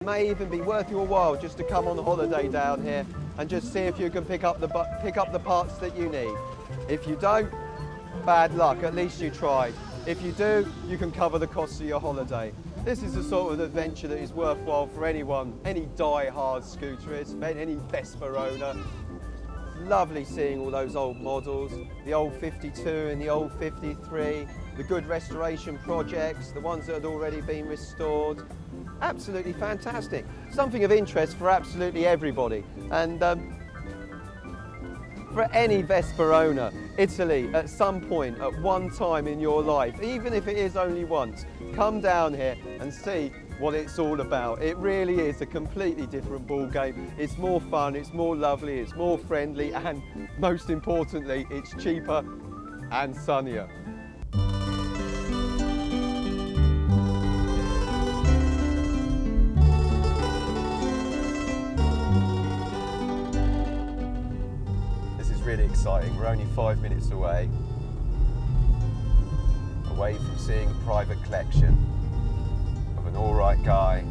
It may even be worth your while just to come on holiday down here and just see if you can pick up the parts that you need. If you don't, bad luck, at least you tried. If you do, you can cover the costs of your holiday. This is the sort of adventure that is worthwhile for anyone, any die-hard scooterist, any Vespa owner. Lovely seeing all those old models, the old 52 and the old 53, the good restoration projects, the ones that had already been restored. Absolutely fantastic. Something of interest for absolutely everybody. And for any Vespa owner, Italy, at some point, at one time in your life, even if it is only once, come down here and see what it's all about. It really is a completely different ball game. It's more fun, it's more lovely, it's more friendly, and most importantly, it's cheaper and sunnier. This is really exciting. We're only 5 minutes away from seeing a private collection of an all-right guy,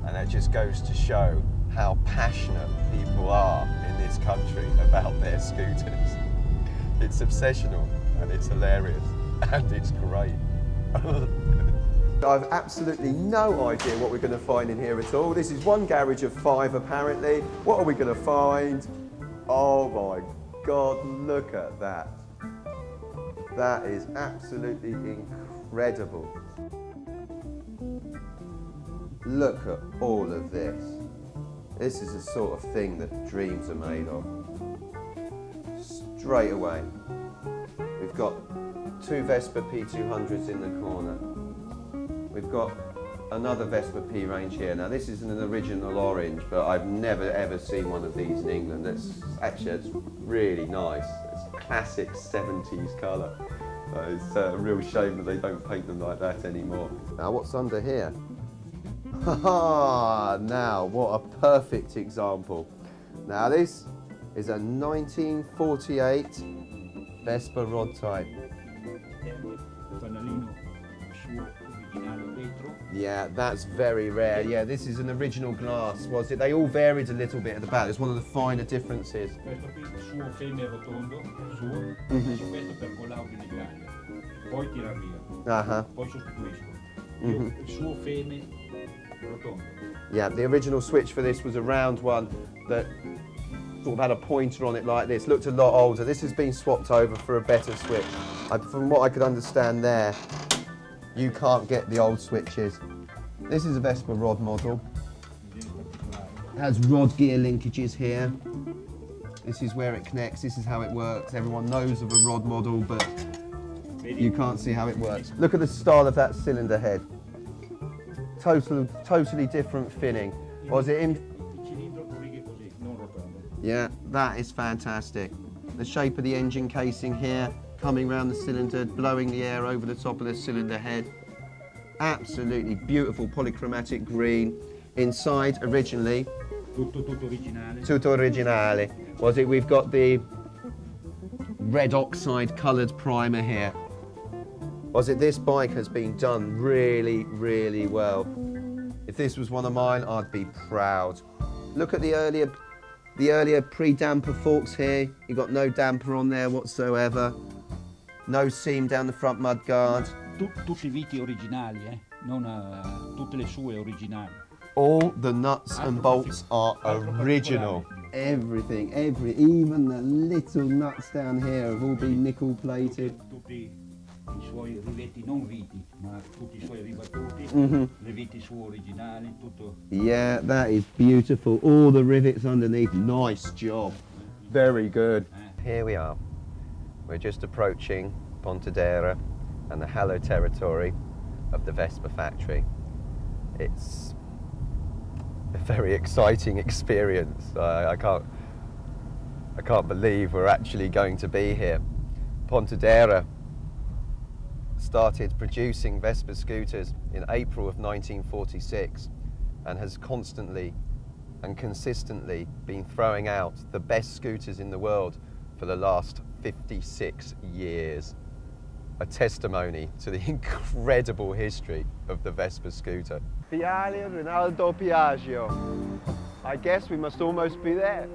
and it just goes to show how passionate people are in this country about their scooters. It's obsessional and it's hilarious and it's great. I've absolutely no idea what we're going to find in here at all. This is one garage of 5 apparently. What are we going to find? Oh my God, look at that. That is absolutely incredible. Look at all of this. This is the sort of thing that dreams are made of. Straight away. We've got 2 Vespa Pt200s in the corner. We've got another Vespa P range here. Now this isn't an original orange, but I've never ever seen one of these in England. It's really nice. It's a classic 70s colour. It's a real shame that they don't paint them like that anymore. Now what's under here? Haha! Now what a perfect example. Now this is a 1948 Vespa rod type. Yeah, that's very rare. Yeah, this is an original glass, was it? They all varied a little bit at the back. It's one of the finer differences. Suo feme rotondo, suo, su questo per colaudo in Italia. Poi tira via. Poi sostituisco. Il suo feme rotondo. Yeah, the original switch for this was a round one that sort of had a pointer on it like this. Looked a lot older. This has been swapped over for a better switch. From what I could understand there, you can't get the old switches. This is a Vespa rod model. It has rod gear linkages here. This is where it connects, this is how it works. Everyone knows of a rod model, but you can't see how it works. Look at the style of that cylinder head. Totally different finning. Was it in? Yeah, that is fantastic. The shape of the engine casing here, coming around the cylinder, blowing the air over the top of the cylinder head. Absolutely beautiful polychromatic green. Inside, originally, Tutto originale. Tutto originale. Was it? We've got the red oxide coloured primer here. Was it? This bike has been done really, really well. If this was one of mine, I'd be proud. Look at the earlier pre-damper forks here. You got no damper on there whatsoever. No seam down the front mudguard. Tutti i viti originali, non tutte le sue originali. All the nuts and bolts are original. Everything, even the little nuts down here have all been nickel plated. Tutti I suoi rivetti, non viti, ma tutti I suoi ribattuti, le viti sue originali, tutto. Yeah, that is beautiful. All the rivets underneath, nice job. Very good. Here we are. We're just approaching Pontedera and the hallowed territory of the Vespa factory. It's a very exciting experience. I can't believe we're actually going to be here. Pontedera started producing Vespa scooters in April of 1946 and has constantly and consistently been throwing out the best scooters in the world for the last 56 years. A testimony to the incredible history of the Vespa scooter. Viale Rinaldo Piaggio. I guess we must almost be there.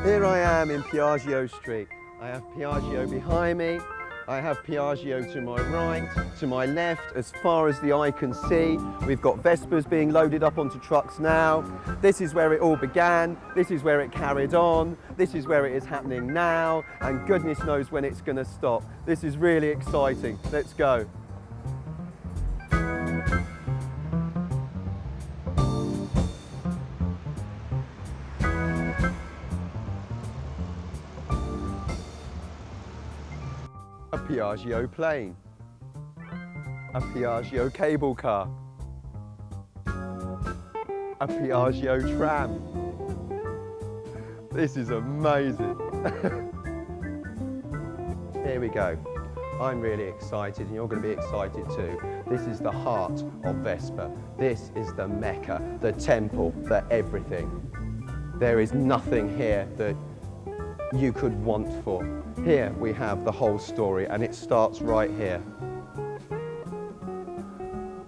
Here I am in Piaggio Street. I have Piaggio behind me. I have Piaggio to my right, to my left, as far as the eye can see. We've got Vespas being loaded up onto trucks now. This is where it all began. This is where it carried on. This is where it is happening now. And goodness knows when it's going to stop. This is really exciting. Let's go. A Piaggio plane, a Piaggio cable car, a Piaggio tram. This is amazing. Here we go. I'm really excited and you're going to be excited too. This is the heart of Vespa. This is the Mecca, the temple for everything. There is nothing here that you could want for. Here we have the whole story and it starts right here.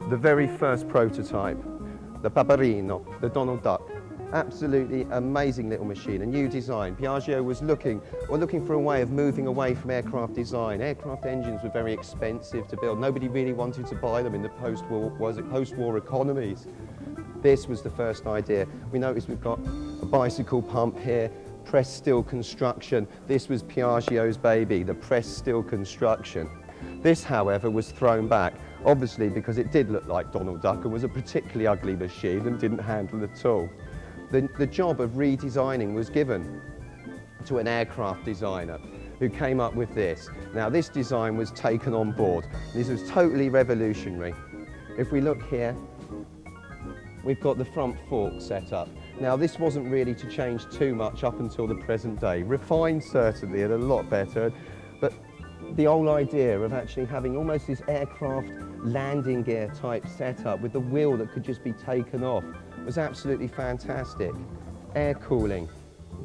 The very first prototype, the Paperino, the Donald Duck. Absolutely amazing little machine, a new design. Piaggio was looking for a way of moving away from aircraft design. Aircraft engines were very expensive to build. Nobody really wanted to buy them in the post-war economies. This was the first idea. We notice we've got a bicycle pump here, pressed steel construction. This was Piaggio's baby, the pressed steel construction. This, however, was thrown back, obviously because it did look like Donald Duck and was a particularly ugly machine and didn't handle at all. The job of redesigning was given to an aircraft designer who came up with this. Now, this design was taken on board. This was totally revolutionary. If we look here, we've got the front fork set up. Now, this wasn't really to change too much up until the present day. Refined, certainly, and a lot better. But the whole idea of actually having almost this aircraft landing gear type setup with the wheel that could just be taken off was absolutely fantastic. Air cooling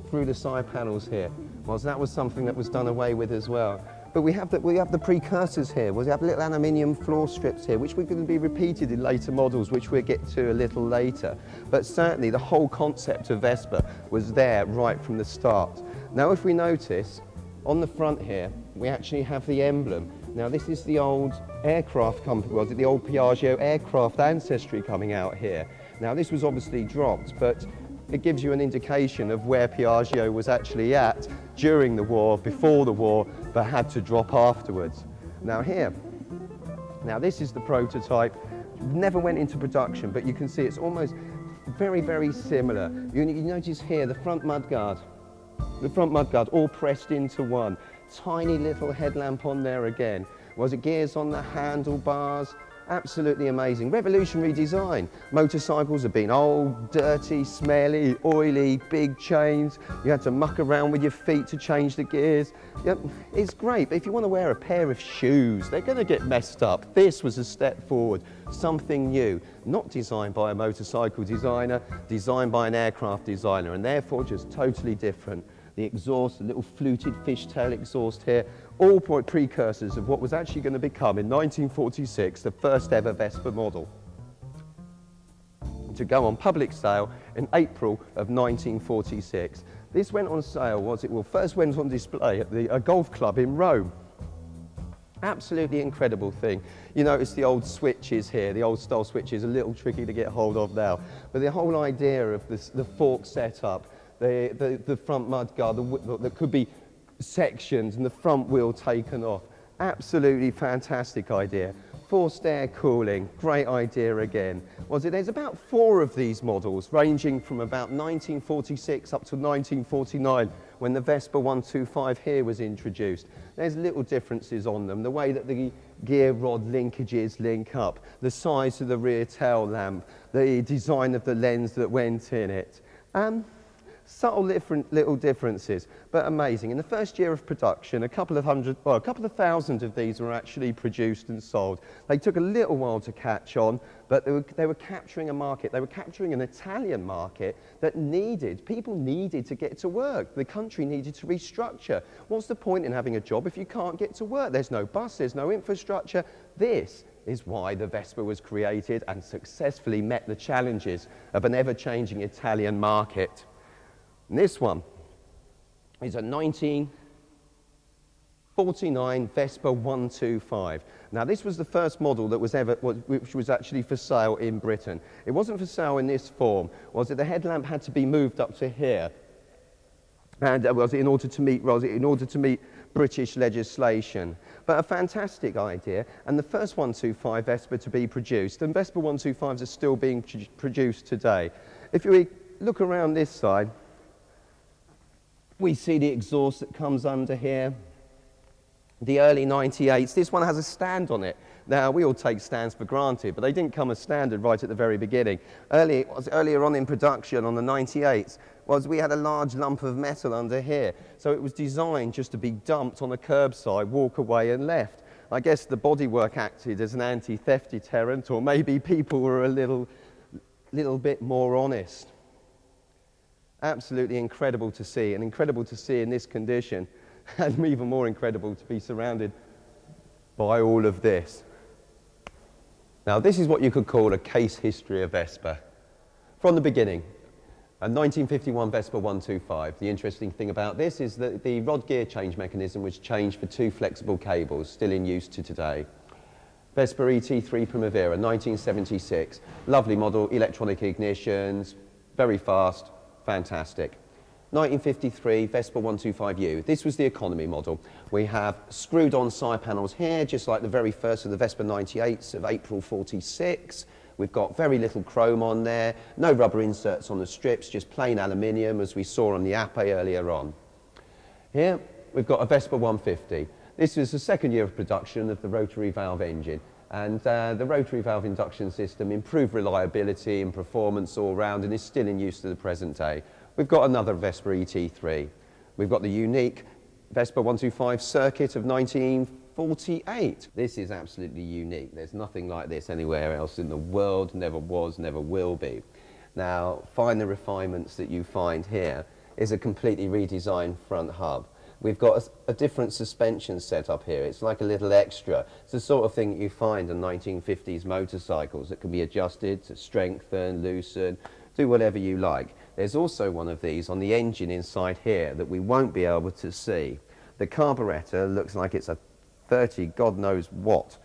through the side panels here. Well, that was something that was done away with as well. But we have the precursors here. We have little aluminium floor strips here, which we're going to be repeated in later models, which we'll get to a little later. But certainly the whole concept of Vespa was there right from the start. Now, if we notice, on the front here, we actually have the emblem. Now, this is the old aircraft company, was it the old Piaggio aircraft ancestry coming out here. Now, this was obviously dropped, but it gives you an indication of where Piaggio was actually at during the war, before the war, but had to drop afterwards. Now here, now this is the prototype, never went into production, but you can see it's almost very, very similar. You notice here the front mudguard all pressed into one. Tiny little headlamp on there again. Was it gears on the handlebars? Absolutely amazing. Revolutionary design. Motorcycles have been old, dirty, smelly, oily, big chains. You had to muck around with your feet to change the gears. Yep, it's great, but if you want to wear a pair of shoes, they're going to get messed up. This was a step forward, something new, not designed by a motorcycle designer, designed by an aircraft designer, and therefore just totally different. The exhaust, the little fluted fishtail exhaust here, all precursors of what was actually going to become, in 1946, the first ever Vespa model, to go on public sale in April of 1946. This went on sale, first went on display at a golf club in Rome. Absolutely incredible thing. You notice the old switches here, the old style switches, a little tricky to get hold of now. But the whole idea of the fork setup, the front mudguard that could be sections and the front wheel taken off. Absolutely fantastic idea. Forced air cooling, great idea again. There's about 4 of these models ranging from about 1946 up to 1949 when the Vespa 125 here was introduced. There's little differences on them, the way that the gear rod linkages link up, the size of the rear tail lamp, the design of the lens that went in it. Subtle little differences, but amazing. In the first year of production, a couple of thousand of these were actually produced and sold. They took a little while to catch on, but they were capturing a market. They were capturing an Italian market that people needed to get to work. The country needed to restructure. What's the point in having a job if you can't get to work? There's no bus, there's no infrastructure. This is why the Vespa was created and successfully met the challenges of an ever-changing Italian market. And this one is a 1949 Vespa 125. Now, this was the first model that which was actually for sale in Britain. It wasn't for sale in this form, was it? The headlamp had to be moved up to here, and in order to meet British legislation. But a fantastic idea, and the first 125 Vespa to be produced, and Vespa 125s are still being produced today. If we look around this side, we see the exhaust that comes under here. The early 98s, this one has a stand on it. Now, we all take stands for granted, but they didn't come as standard right at the very beginning. Earlier on in production, on the 98s, we had a large lump of metal under here. So it was designed just to be dumped on a curbside, walk away and left. I guess the bodywork acted as an anti-theft deterrent, or maybe people were a little bit more honest. Absolutely incredible to see, and incredible to see in this condition, and even more incredible to be surrounded by all of this. Now, this is what you could call a case history of Vespa. From the beginning, a 1951 Vespa 125. The interesting thing about this is that the rod gear change mechanism was changed for 2 flexible cables, still in use to today. Vespa Pt2 Primavera, 1976. Lovely model, electronic ignitions, very fast. Fantastic. 1953 Vespa 125U. This was the economy model. We have screwed on side panels here, just like the very first of the Vespa 98s of April 46. We've got very little chrome on there, no rubber inserts on the strips, just plain aluminium as we saw on the Ape earlier on. Here we've got a Vespa 150. This is the second year of production of the rotary valve engine. And the rotary valve induction system improved reliability and performance all round and is still in use to the present day. We've got another Vespa ET3. We've got the unique Vespa 125 circuit of 1948. This is absolutely unique. There's nothing like this anywhere else in the world, never was, never will be. Now, find the refinements that you find here is a completely redesigned front hub. We've got a different suspension setup here. It's like a little extra. It's the sort of thing that you find on 1950s motorcycles that can be adjusted to strengthen, loosen, do whatever you like. There's also one of these on the engine inside here that we won't be able to see. The carburettor looks like it's a 30 God knows what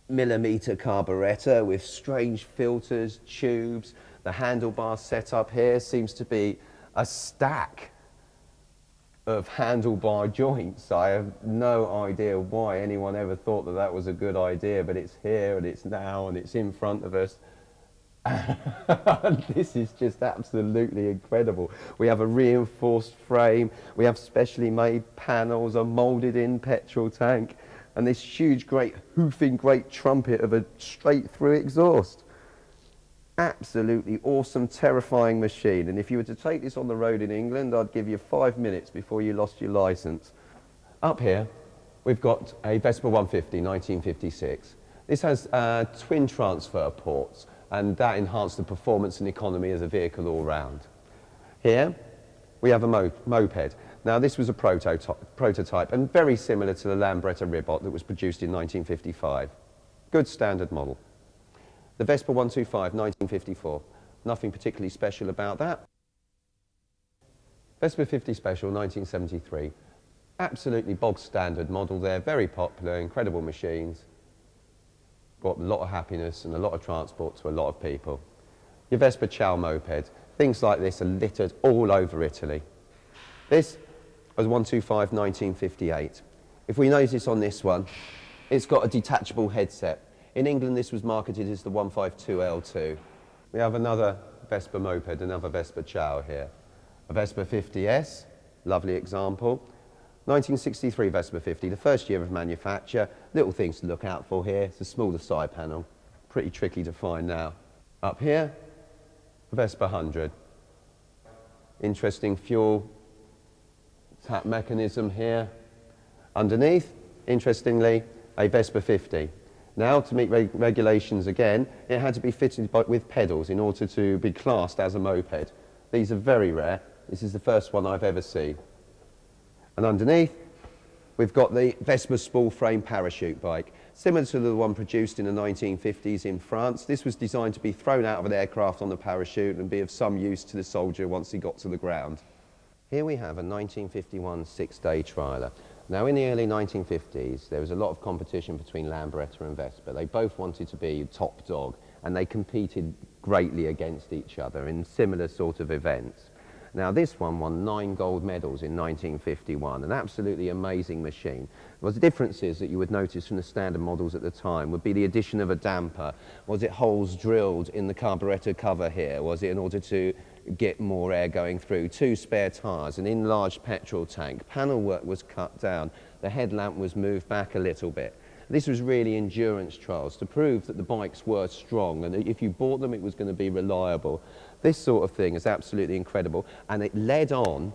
millimeter carburettor with strange filters, tubes. The handlebar setup here seems to be a stack of handlebar joints. I have no idea why anyone ever thought that that was a good idea, but it's here and it's now and it's in front of us. This is just absolutely incredible. We have a reinforced frame, we have specially made panels, a moulded in petrol tank, and this huge great hoofing great trumpet of a straight through exhaust. Absolutely awesome, terrifying machine, and if you were to take this on the road in England, I'd give you 5 minutes before you lost your licence. Up here we've got a Vespa 150 1956. This has twin transfer ports, and that enhanced the performance and economy of the vehicle all round. Here we have a moped. Now, this was a prototype and very similar to the Lambretta Ribot that was produced in 1955. Good standard model. The Vespa 125 1954. Nothing particularly special about that. Vespa 50 Special 1973. Absolutely bog standard model there, very popular, incredible machines. Brought a lot of happiness and a lot of transport to a lot of people. Your Vespa Ciao moped. Things like this are littered all over Italy. This was 125 1958. If we notice on this one, it's got a detachable headset. In England, this was marketed as the 152L2. We have another Vespa moped, another Vespa Ciao here. A Vespa 50S, lovely example. 1963 Vespa 50, the first year of manufacture. Little things to look out for here. It's a smaller side panel. Pretty tricky to find now. Up here, a Vespa 100. Interesting fuel tap mechanism here. Underneath, interestingly, a Vespa Pt2. Now, to meet regulations again, it had to be fitted with pedals in order to be classed as a moped. These are very rare. This is the first one I've ever seen. And underneath, we've got the Vespa spool frame parachute bike, similar to the one produced in the 1950s in France. This was designed to be thrown out of an aircraft on the parachute and be of some use to the soldier once he got to the ground. Here we have a 1951 six-day trialer. Now, in the early 1950s, there was a lot of competition between Lambretta and Vespa. They both wanted to be top dog, and they competed greatly against each other in similar sort of events. Now, this one won 9 gold medals in 1951, an absolutely amazing machine. Well, the differences that you would notice from the standard models at the time would be the addition of a damper. Was it holes drilled in the carburettor cover here? Was it in order to get more air going through? 2 spare tyres, an enlarged petrol tank, panel work was cut down, the headlamp was moved back a little bit. This was really endurance trials to prove that the bikes were strong and that if you bought them it was going to be reliable. This sort of thing is absolutely incredible, and it led on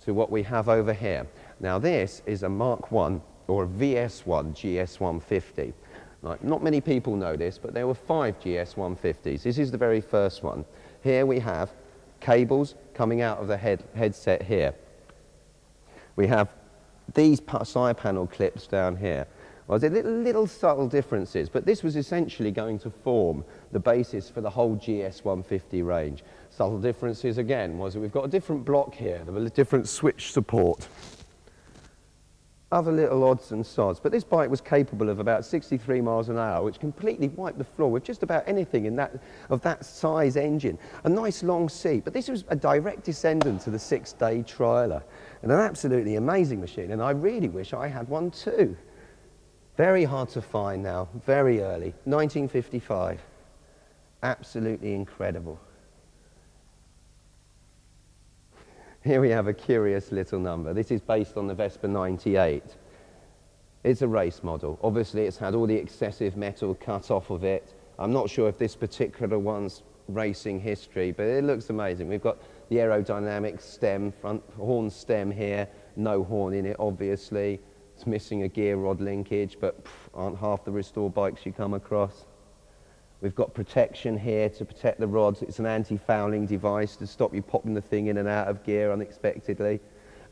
to what we have over here. Now, this is a Mark 1 or a VS1 GS150. Right, not many people know this, but there were 5 GS150s. This is the very first one. Here we have cables coming out of the headset here. We have these side panel clips down here. Well, there's little subtle differences, but this was essentially going to form the basis for the whole GS150 range. Subtle differences again was that we've got a different block here, a different switch support. Other little odds and sods, but this bike was capable of about 63 miles an hour, which completely wiped the floor with just about anything of that size engine. A nice long seat, but this was a direct descendant to the six-day trialer, and an absolutely amazing machine, and I really wish I had one too. Very hard to find now, very early, 1955. Absolutely incredible. Here we have a curious little number. This is based on the Vespa 98. It's a race model. Obviously, it's had all the excessive metal cut off of it. I'm not sure if this particular one's racing history, but it looks amazing. We've got the aerodynamic stem, front horn stem here, no horn in it, obviously. It's missing a gear rod linkage, but aren't half the restored bikes you come across. We've got protection here to protect the rods. It's an anti-fouling device to stop you popping the thing in and out of gear unexpectedly.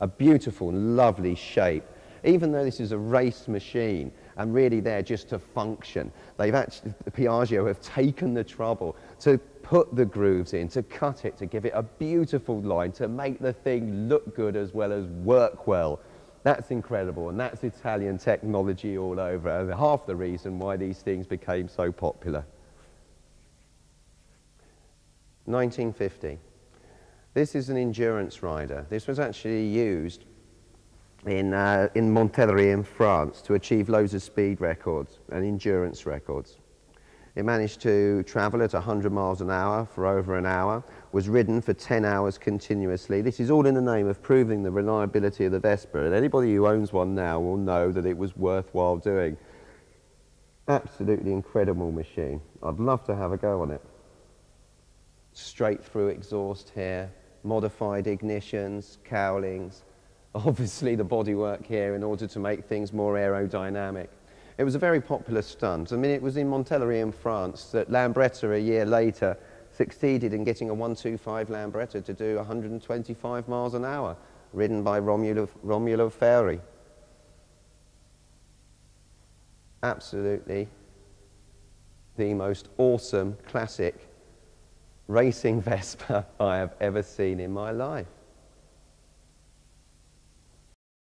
A beautiful, lovely shape. Even though this is a race machine and really there just to function, they've actually, Piaggio have taken the trouble to put the grooves in, to cut it, to give it a beautiful line, to make the thing look good as well as work well. That's incredible, and that's Italian technology all over, and half the reason why these things became so popular. 1950. This is an endurance rider. This was actually used in Montellerie in France to achieve loads of speed records and endurance records. It managed to travel at 100 miles an hour for over an hour, was ridden for 10 hours continuously. This is all in the name of proving the reliability of the Vespa, and anybody who owns one now will know that it was worthwhile doing. Absolutely incredible machine. I'd love to have a go on it. Straight through exhaust here, modified ignitions, cowlings, obviously the bodywork here in order to make things more aerodynamic. It was a very popular stunt. I mean, it was in Montellerie in France that Lambretta a year later succeeded in getting a 125 Lambretta to do 125 miles an hour, ridden by Romulo Ferri. Absolutely the most awesome classic racing Vespa I have ever seen in my life.